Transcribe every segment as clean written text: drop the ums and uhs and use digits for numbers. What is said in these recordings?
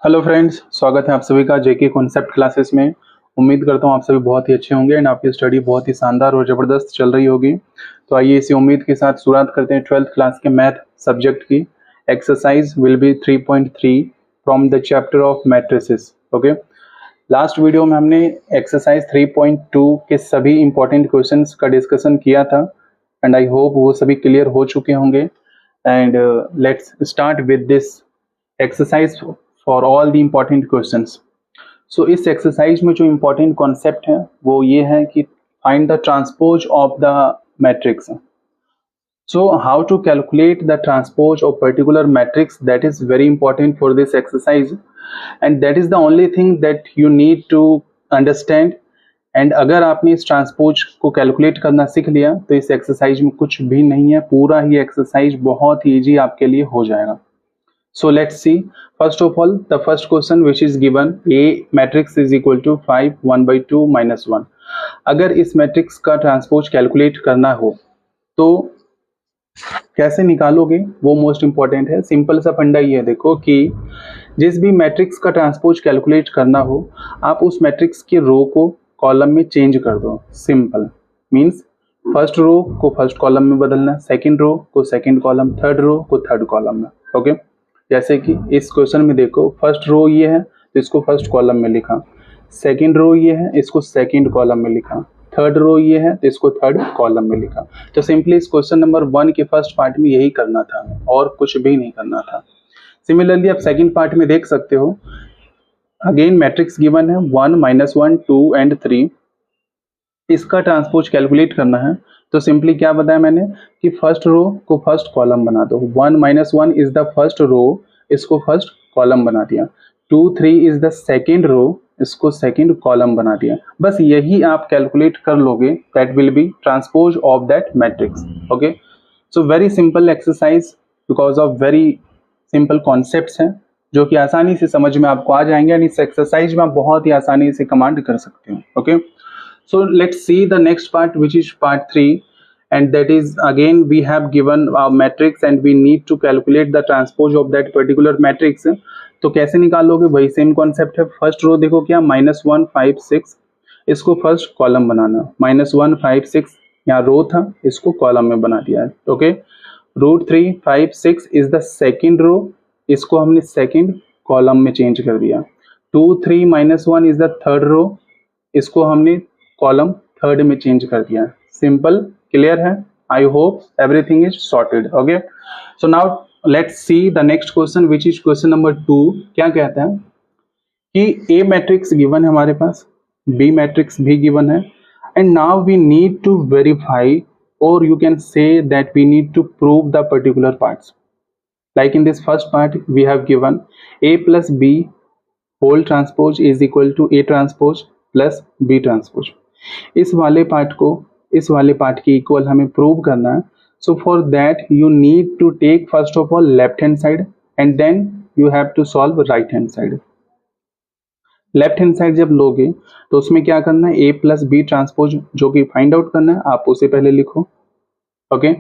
Hello friends, स्वागत है आप सभी का जेके कॉन्सेप्ट क्लासेस में। उम्मीद करता हूँ आप सभी बहुत ही अच्छे होंगे एंड आपकी स्टडी बहुत ही शानदार और ज़बरदस्त चल रही होगी। तो आइए इसी उम्मीद के साथ शुरुआत करते हैं 12th क्लास के मैथ सब्जेक्ट की। Exercise will be 3.3 from the chapter of matrices. Okay, last video में हमने एक्सरसाइज 3.2 के सभी इंपॉर्टेंट क्वेश्चंस का डिस्कशन किया था एंड आई होप वो सभी क्लियर हो चुके होंगे। And let's start with this exercise for all the important questions. So इस एक्सरसाइज में जो इम्पोर्टेंट कॉन्सेप्ट है वो ये है कि find the transpose of the matrix. So how to calculate the transpose of particular matrix, that is very important for this exercise and that is the only thing that you need to understand। And अगर आपने इस transpose को calculate करना सीख लिया तो इस exercise में कुछ भी नहीं है, पूरा ही एक्सरसाइज बहुत ही ईजी आपके लिए हो जाएगा। So let's see. First of all, the first question which is given, A matrix is equal to 5 1 by 2 minus 1। अगर इस मैट्रिक्स का ट्रांसपोज कैलकुलेट करना हो तो कैसे निकालोगे, वो मोस्ट इंपॉर्टेंट है। सिंपल सा फंडा ये है, देखो कि जिस भी मैट्रिक्स का ट्रांसपोज कैलकुलेट करना हो आप उस मैट्रिक्स के रो को कॉलम में चेंज कर दो। सिंपल मीन्स फर्स्ट रो को फर्स्ट कॉलम में बदलना, सेकंड रो को सेकंड कॉलम, थर्ड रो को थर्ड कॉलम में। ओके, जैसे कि इस क्वेश्चन में देखो फर्स्ट रो ये है तो इसको फर्स्ट कॉलम में लिखा, सेकंड रो ये है इसको सेकंड कॉलम में लिखा, थर्ड रो ये है तो इसको थर्ड कॉलम में लिखा। तो सिंपली इस क्वेश्चन नंबर 1 के फर्स्ट पार्ट में यही करना था और कुछ भी नहीं करना था। सिमिलरली आप सेकंड पार्ट में देख सकते हो, अगेन मैट्रिक्स गिवन है 1 -1 2 एंड 3। इसका ट्रांसपोज कैलकुलेट करना है तो सिंपली क्या बताया मैंने कि फर्स्ट रो को फर्स्ट कॉलम बना दो। 1 - 1 इज द फर्स्ट रो, इसको फर्स्ट कॉलम बना दिया। 2 3 इज द सेकेंड रो, इसको सेकेंड कॉलम बना दिया। बस यही आप कैलकुलेट कर लोगे, that will B transpose of that matrix. Okay, so very simple exercise because of very simple concepts हैं जो कि आसानी से समझ में आपको आ जाएंगे एंड इस एक्सरसाइज में आप बहुत ही आसानी से कमांड कर सकते हो। Okay, so let's see the next part which is part 3 and that is again we have given a matrix and we need to calculate the transpose of that particular matrix। तो कैसे निकालोगे, वही same concept है। First row देखो क्या, -1 5 6, इसको first column बनाना। -1 5 6 यहाँ रो था, इसको कॉलम में बना दिया है। Okay, √3 5 6 is the second row, इसको हमने सेकेंड कॉलम में चेंज कर दिया। 2 3 -1 इज द थर्ड रो, इसको हमने कॉलम थर्ड में चेंज कर दिया। सिंपल, क्लियर है? I hope everything is sorted. Okay, so now let's see the next question which is question number 2। क्या कहता है कि ए मैट्रिक्स गिवन है हमारे पास, बी मैट्रिक्स भी गिवन है and now we need to verify or you can say that we need to prove the particular parts. Like in this first part we have given a plus b whole transpose is equal to a transpose plus b transpose। इस वाले part को इस वाले part के equal हमें prove करना है। So for that you need to take first of all left hand side and then you have to solve right hand side. Left hand side जब लोगे तो उसमें क्या करना है, a प्लस बी ट्रांसपोज जो कि फाइंड आउट करना है, आप उसे पहले लिखो। ओके,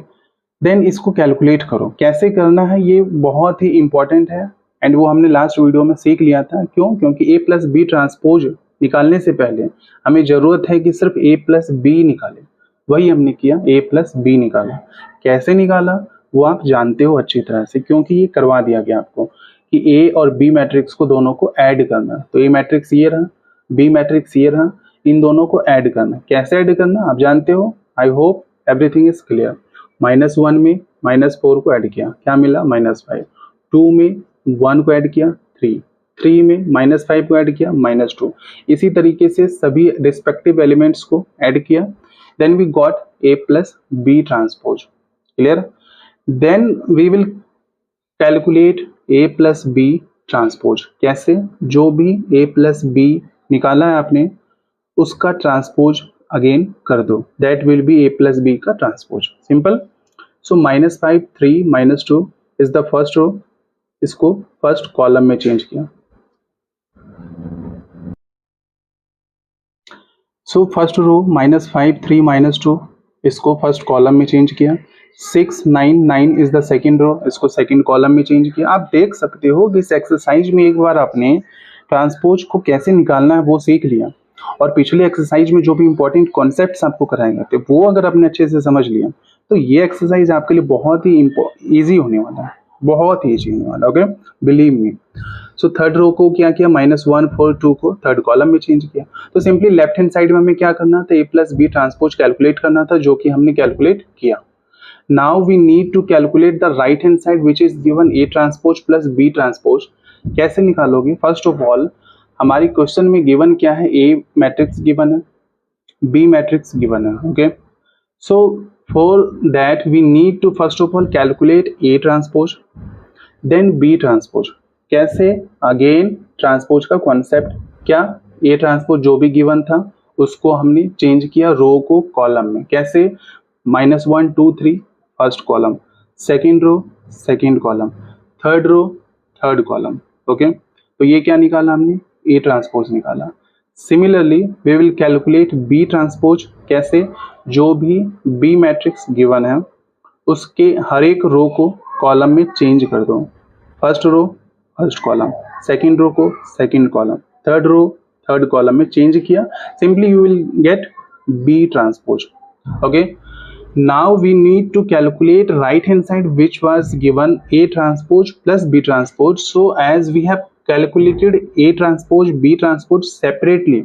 देन इसको कैलकुलेट करो। कैसे करना है ये बहुत ही इंपॉर्टेंट है एंड वो हमने लास्ट वीडियो में सीख लिया था। क्यों? क्योंकि a प्लस बी ट्रांसपोज निकालने से पहले हमें जरूरत है कि सिर्फ a प्लस बी निकाले, वही हमने किया, a प्लस बी निकाला। कैसे निकाला वो आप जानते हो अच्छी तरह से, क्योंकि ये करवा दिया गया आपको कि a और b मैट्रिक्स को दोनों को ऐड करना। तो a मैट्रिक्स ये रहा, b मैट्रिक्स ये रहा, इन दोनों को ऐड करना। कैसे ऐड करना आप जानते हो, I hope everything is clear. -1 में -4 को ऐड किया, क्या मिला, -5। 2 में 1 को ऐड किया, 3। 3 में -5 को ऐड किया, -2। इसी तरीके से सभी रिस्पेक्टिव एलिमेंट्स को ऐड किया, then we got a plus B transpose. Clear? Then we will calculate a plus B transpose. कैसे? जो भी a प्लस बी निकाला है आपने उसका ट्रांसपोज अगेन कर दो, that will be a plus B का transpose. Simple. So -5 3 -2 is the first row, इसको फर्स्ट कॉलम में चेंज किया। सो फर्स्ट रो -5 3 -2 इसको फर्स्ट कॉलम में चेंज किया। 699 इज द सेकेंड रो, इसको सेकेंड कॉलम में चेंज किया। आप देख सकते हो कि इस एक्सरसाइज में एक बार आपने ट्रांसपोज को कैसे निकालना है वो सीख लिया, और पिछले एक्सरसाइज में जो भी इंपॉर्टेंट कॉन्सेप्ट्स आपको कराए गए थे वो अगर आपने अच्छे से समझ लिया तो ये एक्सरसाइज आपके लिए बहुत ही ईजी होने वाला है, बहुत ही ईजी होने वाला। Okay, believe me. So third row को क्या किया, -142 को थर्ड कॉलम में चेंज किया। तो सिंपली लेफ्ट हैंड साइड में हमें क्या करना था, a plus B transpose calculate करना था, जो कि हमने कैलकुलेट किया। Now we need to calculate the right hand side which is given A transpose plus B transpose। कैसे निकालोगे? फर्स्ट ऑफ ऑल हमारी क्वेश्चन में गिवन क्या है, A मैट्रिक्स गिवन है, B मैट्रिक्स गिवन है। Okay, so for that we need to first of all calculate A transpose then B transpose. कैसे? Again transpose का कॉन्सेप्ट क्या, A ट्रांसपोज जो भी गिवन था उसको हमने चेंज किया रो को कॉलम में। कैसे? -1 2 3 first column, second row second column, third row third column. Okay, तो ये क्या निकाला हमने, ए ट्रांसपोज निकाला। Similarly we will calculate B transpose. कैसे? जो भी बी मैट्रिक्स गिवन है उसके हर एक रो को कॉलम में चेंज कर दो। First row first column, second row को second column, third row third column में चेंज किया। Simply you will get B transpose. Okay, now we need to calculate right hand side which was given A transpose plus B transpose। So as we have calculated A transpose B transpose separately,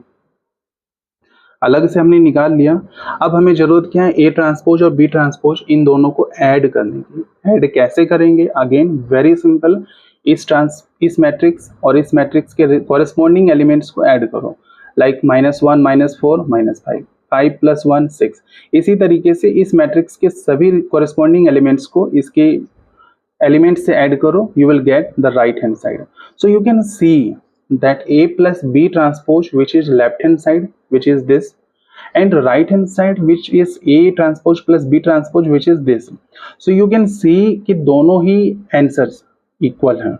अलग से हमने निकाल लिया, अब हमें जरूरत क्या है, A ट्रांसपोज और B ट्रांसपोज इन दोनों को ऐड करने की। ऐड कैसे करेंगे? अगेन वेरी सिंपल, इस मैट्रिक्स और इस मैट्रिक्स के कॉरेस्पॉन्डिंग एलिमेंट्स को ऐड करो, लाइक -1 -4 -5 5 + 1 6। इसी तरीके से इस मैट्रिक्स के सभी कॉरेस्पॉन्डिंग एलिमेंट्स को इसके एलिमेंट्स से ऐड करो, you will get the right hand side. So you can C that A plus B transpose which is left hand side which is this, and right hand side which is A transpose plus B transpose which is this। so you can see कि दोनों ही answers equal हैं,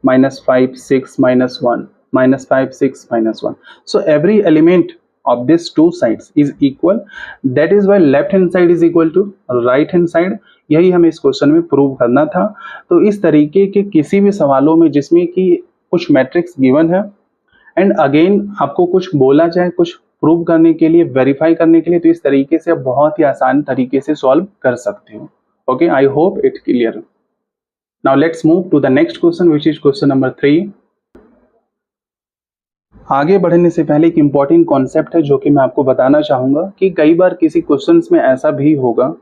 -5 6 -1 -5 6 -1। so every element of these two sides is equal, that is why left hand side is equal to right hand side। यही हमें इस question में prove करना था। तो इस तरीके के किसी भी सवालों में जिसमें कि कुछ मैट्रिक्स गिवन है एंड अगेन आपको कुछ बोला जाए कुछ प्रूव करने के लिए, वेरीफाई करने के लिए, तो इस तरीके से आप बहुत ही आसान तरीके से सॉल्व कर सकते हो। Okay, I hope it clear. Now let's move to the next question which is question number 3। आगे बढ़ने से पहले एक इंपॉर्टेंट कॉन्सेप्ट है जो कि मैं आपको बताना चाहूंगा कि कई बार किसी क्वेश्चंस में ऐसा भी होगा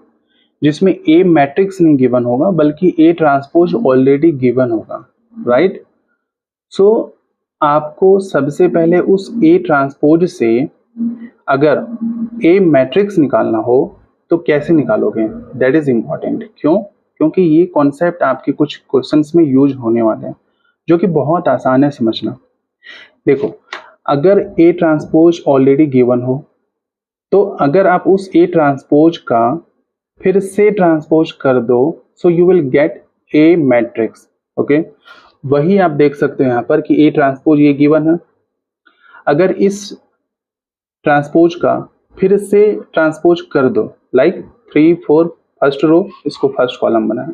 जिसमें ए मैट्रिक्स नहीं गिवन होगा बल्कि ए ट्रांसपोज ऑलरेडी गिवन होगा, राइट। सो आपको सबसे पहले उस ए ट्रांसपोज से अगर ए मैट्रिक्स निकालना हो तो कैसे निकालोगे, दैट इज इम्पॉर्टेंट। क्यों? क्योंकि ये कॉन्सेप्ट आपके कुछ क्वेश्चंस में यूज होने वाले हैं जो कि बहुत आसान है समझना। देखो, अगर ए ट्रांसपोज ऑलरेडी गिवन हो तो अगर आप उस ए ट्रांसपोज का फिर से ट्रांसपोज कर दो, so you will gate A matrix. Okay, वही आप देख सकते हो यहाँ पर कि ए ट्रांसपोज ये गिवन है, अगर इस ट्रांसपोज का फिर से ट्रांसपोज कर दो, लाइक 3 4 फर्स्ट रो, इसको फर्स्ट कॉलम बनाए,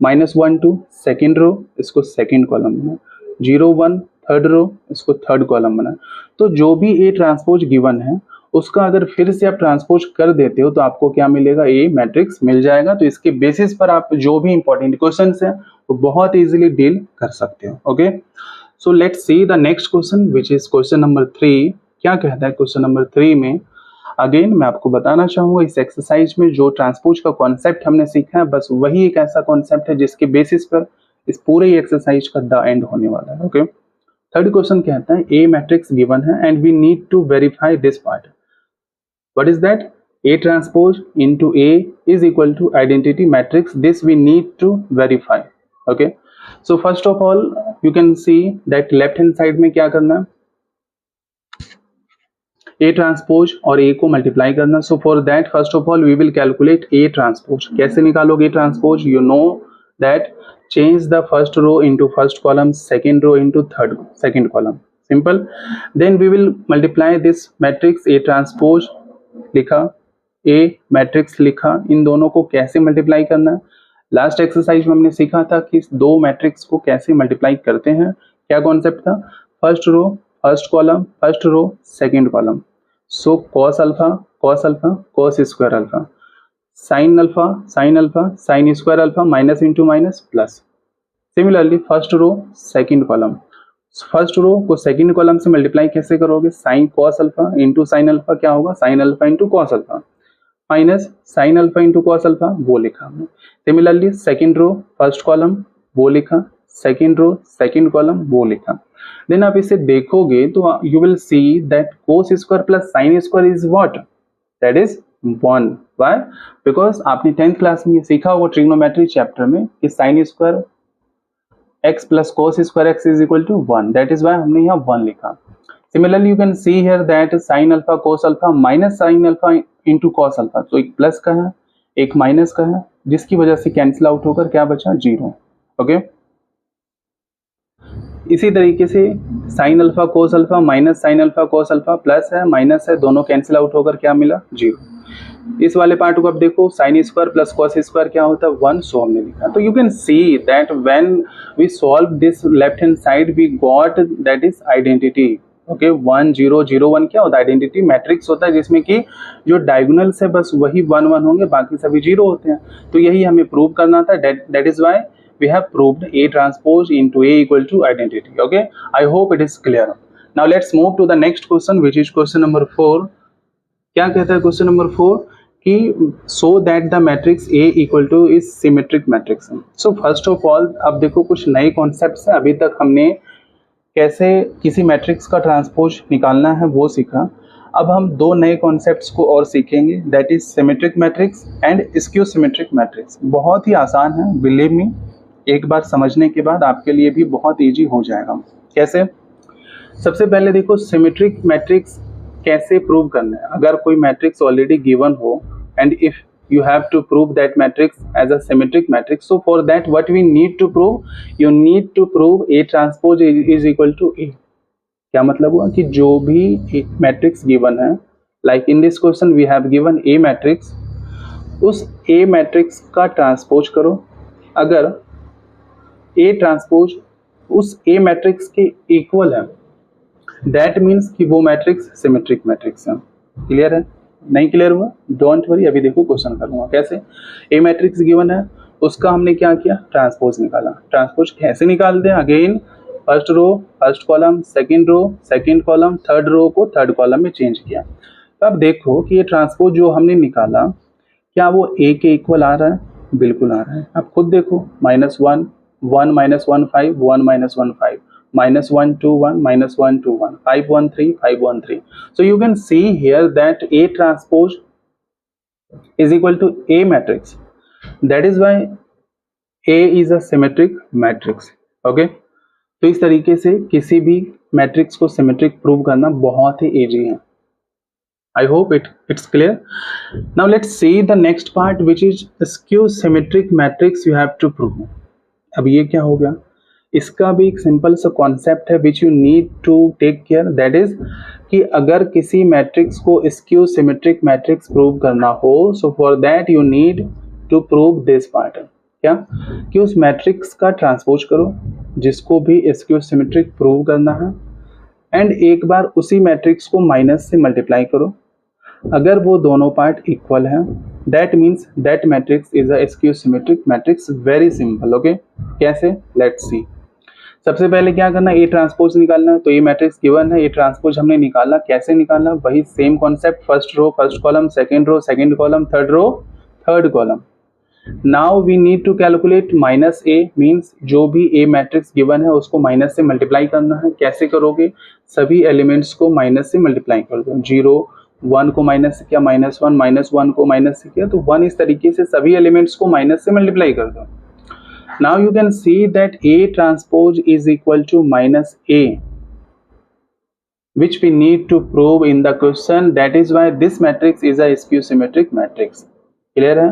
-1 2 सेकेंड रो, इसको सेकेंड कॉलम बनाए, 0 1 थर्ड रो, इसको थर्ड कॉलम बनाए। तो जो भी ए ट्रांसपोज गिवन है उसका अगर फिर से आप ट्रांसपोज कर देते हो तो आपको क्या मिलेगा, ए मैट्रिक्स मिल जाएगा। तो इसके बेसिस पर आप जो भी इंपॉर्टेंट क्वेश्चंस हैं वो बहुत इजीली डील कर सकते हो। Okay, so let's see the next question which is question number 3। क्या कहता है क्वेश्चन नंबर 3 में? अगेन मैं आपको बताना चाहूंगा इस एक्सरसाइज में जो ट्रांसपोज का कॉन्सेप्ट हमने सीखा है बस वही एक ऐसा कॉन्सेप्ट है जिसके बेसिस पर इस पूरे एक्सरसाइज का द एंड होने वाला है। ओके, थर्ड क्वेश्चन कहता है ए मैट्रिक्स गिवन है and we need to verify this part. What is that? A transpose into A is equal to identity matrix. This we need to verify. Okay. So first of all, you can see that left hand side में क्या करना है, A transpose और A को multiply करना। So for that first of all we will calculate A transpose। कैसे निकालोगे A transpose? You know that change the first row into first column, second row into second column. Simple. Then we will multiply this matrix A transpose, लिखा, ए matrix लिखा, इन दोनों को कैसे multiply करना है। Last exercise में हमने सीखा था कि दो मैट्रिक्स को कैसे मल्टीप्लाई करते हैं। क्या कॉन्सेप्ट था, first row first column, first row second column. So cos alpha cos square alpha, sine alpha sine square alpha, minus into minus plus. Similarly first row second column, first row को second column से multiply कैसे करोगे, sine cos alpha into sine alpha, क्या होगा sine alpha into cos alpha, minus sine alpha into cos alpha, वो लिखा हमने। Similarly second row first column वो लिखा, सेकंड रो सेकंड कॉलम वो लिखा। देन आप इसे देखोगे तो you will see that cos square plus sine square is what, that is 1। Why, because आपने 10th क्लास में ये सीखा होगा ट्रिग्नोमेट्री चैप्टर में कि sine square x plus cos square x is equal to 1, that is why हमने यहाँ 1 लिखा। Similarly you can see here that sine alpha cos alpha minus sine alpha into cos alpha, तो एक plus का है एक माइनस का है, जिसकी वजह से कैंसिल आउट होकर क्या बचा 0। ओके, इसी तरीके से sign alpha cos alpha minus sine alpha cos alpha, plus है माइनस है, दोनों कैंसिल आउट होकर क्या मिला 0। इस वाले पार्ट को अब देखो, sine square plus cos square क्या होता है 1, सो हमने लिखा। तो you can see that when we solve this left hand side we got that is identity. Okay, 1 0 0 1 क्या होता है, आइडेंटिटी मैट्रिक्स होता है जिसमें कि जो डायगोनल्स है बस वही 1 1 होंगे, बाकी सभी 0 होते हैं। तो यही हमें प्रूव करना था, that is why we have proved A transpose into A equal to identity. Okay, I hope it is clear. Now let's move to the next question, which is question number 4. क्या कहता है question number 4 कि so that the matrix A equal to is symmetric matrix. So first of all, अब देखो कुछ नए concepts हैं, अभी तक हमने कैसे किसी मैट्रिक्स का ट्रांसपोज निकालना है वो सीखा। अब हम दो नए कॉन्सेप्ट्स को और सीखेंगे, that is symmetric matrix and skew symmetric matrix. बहुत ही आसान है, बिलीव मी, एक बार समझने के बाद आपके लिए भी बहुत इजी हो जाएगा। कैसे, सबसे पहले देखो सिमेट्रिक मैट्रिक्स कैसे प्रूव करना है। अगर कोई मैट्रिक्स ऑलरेडी गिवन हो and if you have to prove that matrix as a symmetric matrix, so for that what we need to prove, you need to prove A transpose is equal to A। क्या मतलब हुआ कि जो भी एक matrix given है, like in this question we have given A matrix, उस A matrix का ट्रांसपोज करो। अगर A ट्रांसपोज उस A मैट्रिक्स के इक्वल है, दैट मीन्स कि वो मैट्रिक्स सिमेट्रिक मैट्रिक्स है। क्लियर है, नहीं क्लियर हुआ डोंट वरी, अभी देखो क्वेश्चन करूंगा कैसे। A मैट्रिक्स गिवन है, उसका हमने क्या किया, ट्रांसपोज निकाला। ट्रांसपोज कैसे निकालते हैं, again first row first column, second row second column, third row को थर्ड कॉलम में चेंज किया। तो अब देखो कि ये ट्रांसपोज जो हमने निकाला क्या वो A के इक्वल आ रहा है, बिल्कुल आ रहा है। आप खुद देखो, -1 1 -1 5 1 -1 5, -1 2 1 -1 2 1, 5 1 3 5 1 3। So you can see here that A transpose is equal to A matrix. That is why A is a symmetric matrix. Okay, तो इस तरीके से किसी भी मैट्रिक्स को सिमेट्रिक प्रूव करना बहुत ही इजी है। I hope it's clear. Now let's see the next part, which is skew symmetric matrix you have to prove. अब ये क्या हो गया, इसका भी एक सिंपल सा कॉन्सेप्ट है which you need to take care, that is कि अगर किसी मैट्रिक्स को स्क्यू सिमेट्रिक मैट्रिक्स प्रूव करना हो, so for that you need to prove this part. क्या कि उस मैट्रिक्स का ट्रांसपोज करो जिसको भी स्क्यू सिमेट्रिक प्रूव करना है, एंड एक बार उसी मैट्रिक्स को माइनस से मल्टीप्लाई करो। अगर वो दोनों पार्ट इक्वल हैं, that means that matrix is a skew symmetric matrix. Very simple. Okay, कैसे, लेट्स सी। सबसे पहले क्या करना है, ए ट्रांसपोज निकालना है। तो ये मैट्रिक्स गिवन है, ए ट्रांसपोज हमने निकाला, कैसे निकालना, वही same concept, first row first column, second row second column, third row third column. Now we need to calculate minus A, means जो भी ए मैट्रिक्स गिवन है उसको माइनस से मल्टीप्लाई करना है। कैसे करोगे, सभी एलिमेंट्स को माइनस से मल्टीप्लाई कर दो। 0 1 को माइनस से किया, -1 -1 को माइनस से किया, तो 1 इस तरीके से सभी एलिमेंट्स को माइनस से मल्टीप्लाई कर दो। Now you can see that A transpose is equal to -A, which we need to prove in the question. That is why this matrix is a skew symmetric matrix. Clear है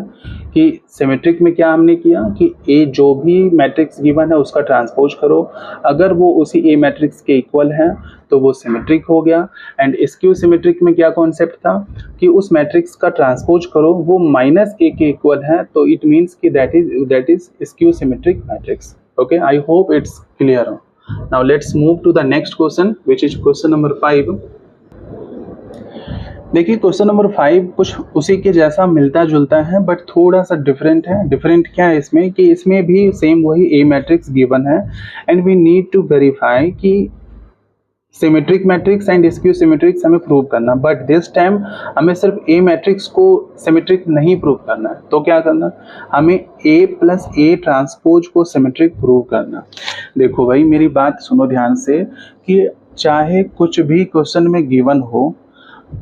कि symmetric में क्या हमने किया कि ए जो भी matrix given है उसका ट्रांसपोज करो, अगर वो उसी ए मैट्रिक्स के इक्वल है तो वो सिमेट्रिक हो गया। एंड स्क्यू सिमेट्रिक में क्या कॉन्सेप्ट था कि उस मैट्रिक्स का ट्रांसपोज करो, वो माइनस ए के इक्वल है, तो इट मीन्स कि that is skew symmetric matrix. Okay, I hope it's clear. Now let's move to the next question which is question number 5। देखिए क्वेश्चन नंबर 5 कुछ उसी के जैसा मिलता जुलता है बट थोड़ा सा डिफरेंट है। डिफरेंट क्या है इसमें कि इसमें भी सेम वही ए मैट्रिक्स गिवन है and we need to verify कि symmetric matrix and skew symmetrics हमें प्रूव करना, बट दिस टाइम हमें सिर्फ ए मैट्रिक्स को सिमेट्रिक नहीं प्रूव करना है, तो क्या करना, हमें ए प्लस ए ट्रांसपोज को सिमेट्रिक प्रूव करना। देखो भाई मेरी बात सुनो ध्यान से कि चाहे कुछ भी क्वेश्चन में गिवन हो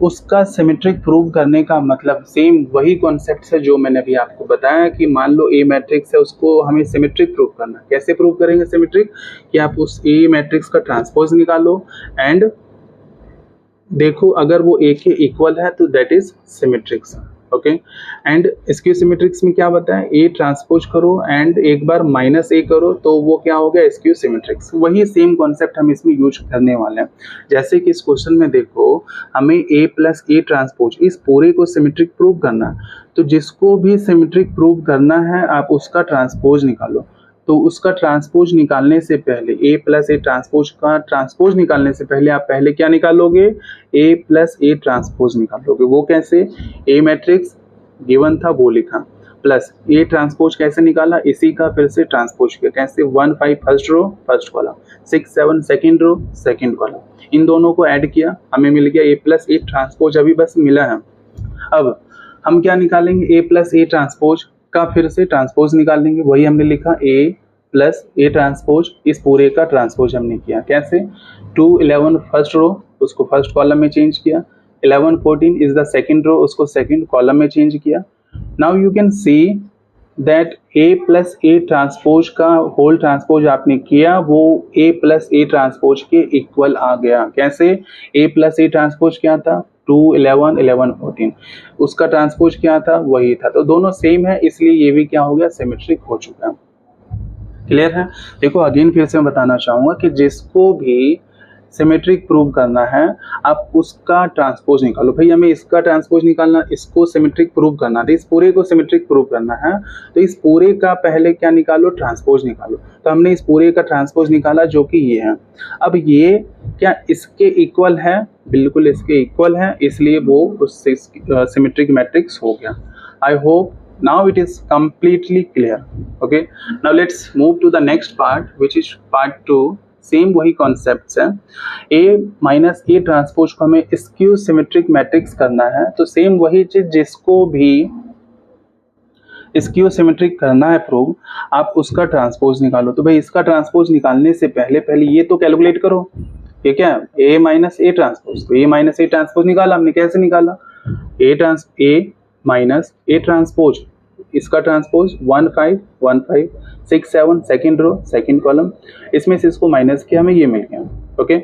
उसका सिमेट्रिक प्रूव करने का मतलब सेम वही कॉन्सेप्ट है जो मैंने अभी आपको बताया कि मान लो ए मैट्रिक्स है उसको हमें सिमेट्रिक प्रूव करना। कैसे प्रूव करेंगे सिमेट्रिक, कि आप उस ए मैट्रिक्स का ट्रांसपोज निकालो एंड देखो अगर वो ए के इक्वल है तो that is symmetrics. Okay, and skew symmetrics में क्या बताया, ए ट्रांसपोज करो एंड एक बार माइनस ए करो तो वो क्या हो गया, स्क्यू सिमेट्रिक्स। वही सेम कॉन्सेप्ट हम इसमें यूज करने वाले हैं। जैसे कि इस क्वेश्चन में देखो हमें ए प्लस ए ट्रांसपोज इस पूरे को सिमेट्रिक प्रूव करना है, तो जिसको भी सिमेट्रिक प्रूव करना है आप उसका ट्रांसपोज निकालो। तो उसका ट्रांसपोज निकालने से पहले ए प्लस ए ट्रांसपोज का ट्रांसपोज निकालने से पहले आप पहले क्या निकालोगे, ए प्लस ए ट्रांसपोज निकालोगे। वो कैसे, ए मैट्रिक्स गिवन था वो लिखा प्लस ए ट्रांसपोज कैसे निकाला, इसी का फिर से ट्रांसपोज किया। कैसे, 1 5 first row first column, 6 7 second row second column, इन दोनों को ऐड किया हमें मिल गया ए प्लस ए ट्रांसपोज, अभी बस मिला है। अब हम क्या निकालेंगे, ए प्लस ए ट्रांसपोज का फिर से ट्रांसपोज निकालेंगे। वही हमने लिखा ए प्लस ए ट्रांसपोज, इस पूरे का ट्रांसपोज हमने किया। कैसे, 2 11 फर्स्ट रो उसको फर्स्ट कॉलम में चेंज किया, 11 14 इज द सेकेंड रो उसको सेकेंड कॉलम में चेंज किया। Now you can see that A plus A transpose का होल ट्रांसपोज आपने किया वो ए प्लस ए ट्रांसपोज के इक्वल आ गया। कैसे, ए प्लस ए ट्रांसपोज क्या था, 2 11 11 14, उसका ट्रांसपोज क्या था, वही था। तो दोनों सेम है इसलिए ये भी क्या हो गया, सिमेट्रिक हो चुका है। क्लियर है। देखो अगेन फिर से मैं बताना चाहूंगा कि जिसको भी सिमेट्रिक प्रूव करना है आप उसका ट्रांसपोज निकालो। भाई हमें इसका ट्रांसपोज निकालना, इसको सिमेट्रिक प्रूव करना, तो इस पूरे को सिमेट्रिक प्रूव करना है तो इस पूरे का पहले क्या निकालो, ट्रांसपोज निकालो। तो हमने इस पूरे का ट्रांसपोज निकाला जो कि ये है। अब ये क्या इसके इक्वल है, बिल्कुल इसके इक्वल है, इसलिए वो उससे सिमेट्रिक मैट्रिक्स हो गया। I hope now it is completely clear. Okay, now let's move to the next part which is part 2। Same वही कॉन्सेप्ट है, ए माइनस ए ट्रांसपोज को हमें स्क्यू सिमेट्रिक मैट्रिक्स करना है। तो सेम वही चीज जिसको भी स्क्यू सिमेट्रिक करना है प्रूव, आप उसका ट्रांसपोज निकालो। तो भाई इसका ट्रांसपोज निकालने से पहले ये तो कैलकुलेट करो, ये क्या, ए माइनस ए ट्रांसपोज। तो ए माइनस ए ट्रांसपोज निकाला हमने, कैसे निकाला, ए माइनस ए ट्रांसपोज, इसका transpose 1 5 1 5 6 7 second row second column, इसमें से इसको माइनस किया हमें ये मिल गया। ओके,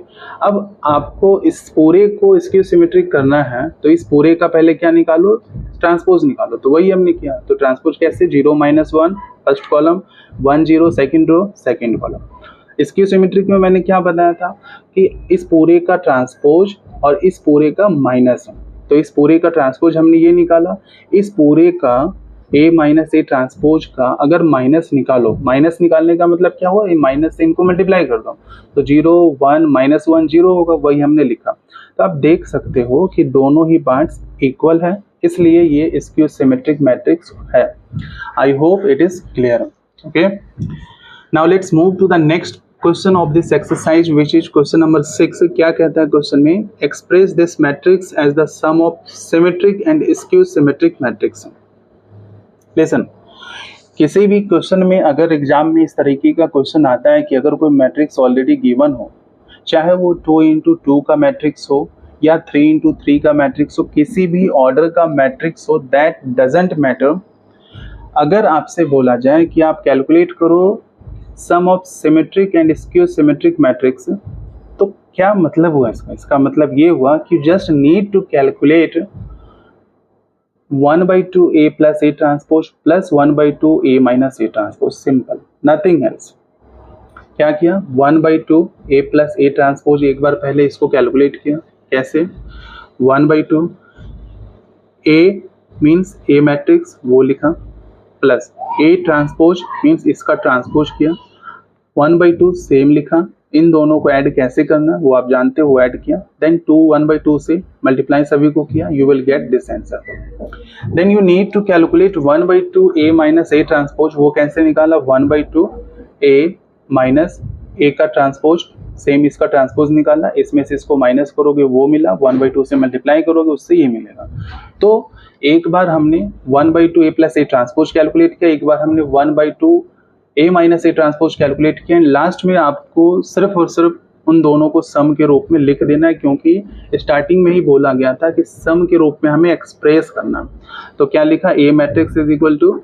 अब आपको इस पूरे को स्क्यू सिमेट्रिक करना है तो इस पूरे का पहले क्या निकालो, ट्रांसपोज निकालो। तो वही हमने किया। तो ट्रांसपोज कैसे, 0 -1 first column, 1 0 second row second column. Skew symmetric में मैंने क्या बताया था कि इस पूरे का ट्रांसपोज और इस पूरे का माइनस। तो इस पूरे का ट्रांसपोज हमने ये निकाला, इस पूरे का ए माइनस ए ट्रांसपोज का अगर माइनस निकालो, माइनस निकालने का मतलब क्या हुआ, माइनस से इनको मल्टीप्लाई कर दो तो 0 1 -1 0 होगा, वही हमने लिखा। तो आप देख सकते हो कि दोनों ही पार्ट्स इक्वल है, इसलिए ये स्क्यू सिमेट्रिक मैट्रिक्स है। I hope it is clear. Okay, now let's move to the next question of this exercise which is question number 6। क्या कहता है क्वेश्चन में, express this matrix as the sum of symmetric and skew symmetric matrix. Listen, किसी भी question में अगर exam में इस तरीके का क्वेश्चन आता है कि अगर कोई मैट्रिक्स ऑलरेडी गिवन हो, चाहे वो 2 × 2 का मैट्रिक्स हो या 3 × 3 का मैट्रिक्स हो, किसी भी ऑर्डर का मैट्रिक्स हो, दैट डजंट मैटर। अगर आपसे बोला जाए कि आप कैलकुलेट करो sum of symmetric and skew symmetric matrix, तो क्या मतलब हुआ इसका मतलब ये हुआ कि just need to calculate 1/2 A plus A transpose plus 1/2 A minus A transpose, simple, nothing else. क्या किया, 1/2 A प्लस A ट्रांसपोज, एक बार पहले इसको कैलकुलेट किया, कैसे, 1/2 A मीन्स A मैट्रिक्स वो लिखा, प्लस A ट्रांसपोज मीन्स इसका ट्रांसपोज किया, 1/2 सेम लिखा। इन दोनों को ऐड कैसे करना वो आप जानते हो, ऐड किया, देन 2 1/2 से मल्टीप्लाई सभी को किया, you will get this answer. Then you need to calculate 1/2 A minus A transpose, वो कैसे निकाला, 1/2 A माइनस A का ट्रांसपोज, सेम इसका ट्रांसपोज निकाला, इसमें से इसको माइनस करोगे वो मिला, 1/2 से मल्टीप्लाई करोगे उससे ये मिलेगा। तो एक बार हमने 1/2 A plus A transpose calculate किया, एक बार हमने 1/2 A minus A transpose calculate किया, एंड लास्ट में आपको सिर्फ और सिर्फ उन दोनों को सम के रूप में लिख देना है, क्योंकि स्टार्टिंग में ही बोला गया था कि सम के रूप में हमें एक्सप्रेस करना। तो क्या लिखा, A matrix is equal to,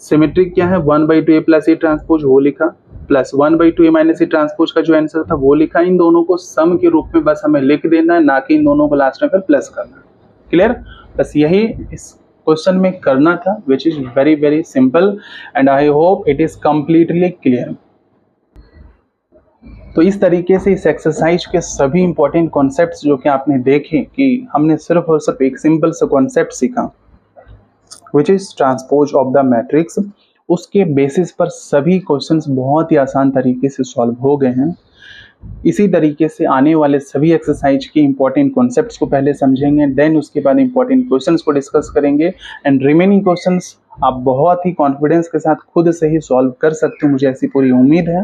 symmetric क्या है, 1/2 A प्लस A ट्रांसपोज वो लिखा, plus 1/2 A minus A transpose का जो आंसर था वो लिखा। इन दोनों को सम के रूप में बस हमें लिख देना है, ना कि इन दोनों को लास्ट में फिर प्लस करना। क्लियर, बस यही इस क्वेश्चन में करना था, which is very very simple and I hope it is completely clear. तो इस तरीके से इस एक्सरसाइज के सभी इंपॉर्टेंट कॉन्सेप्ट्स जो कि आपने देखे, कि हमने सिर्फ और सिर्फ एक सिंपल सा कॉन्सेप्ट सीखा which is transpose of the matrix, उसके बेसिस पर सभी क्वेश्चंस बहुत ही आसान तरीके से सॉल्व हो गए हैं। इसी तरीके से आने वाले सभी एक्सरसाइज के इंपॉर्टेंट कॉन्सेप्ट्स को पहले समझेंगे, देन उसके बाद इंपॉर्टेंट क्वेश्चंस को डिस्कस करेंगे, एंड रिमेनिंग क्वेश्चंस आप बहुत ही कॉन्फिडेंस के साथ खुद से ही सॉल्व कर सकते हो, मुझे ऐसी पूरी उम्मीद है।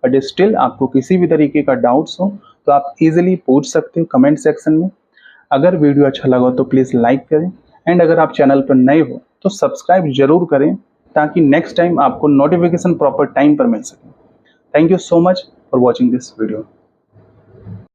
बट स्टिल आपको किसी भी तरीके का डाउट्स हो तो आप इजीली पूछ सकते हो कमेंट सेक्शन में। अगर वीडियो अच्छा लगा तो प्लीज़ लाइक करें, एंड अगर आप चैनल पर नए हो तो सब्सक्राइब जरूर करें, ताकि नेक्स्ट टाइम आपको नोटिफिकेशन प्रॉपर टाइम पर मिल सके। Thank you so much for watching this video.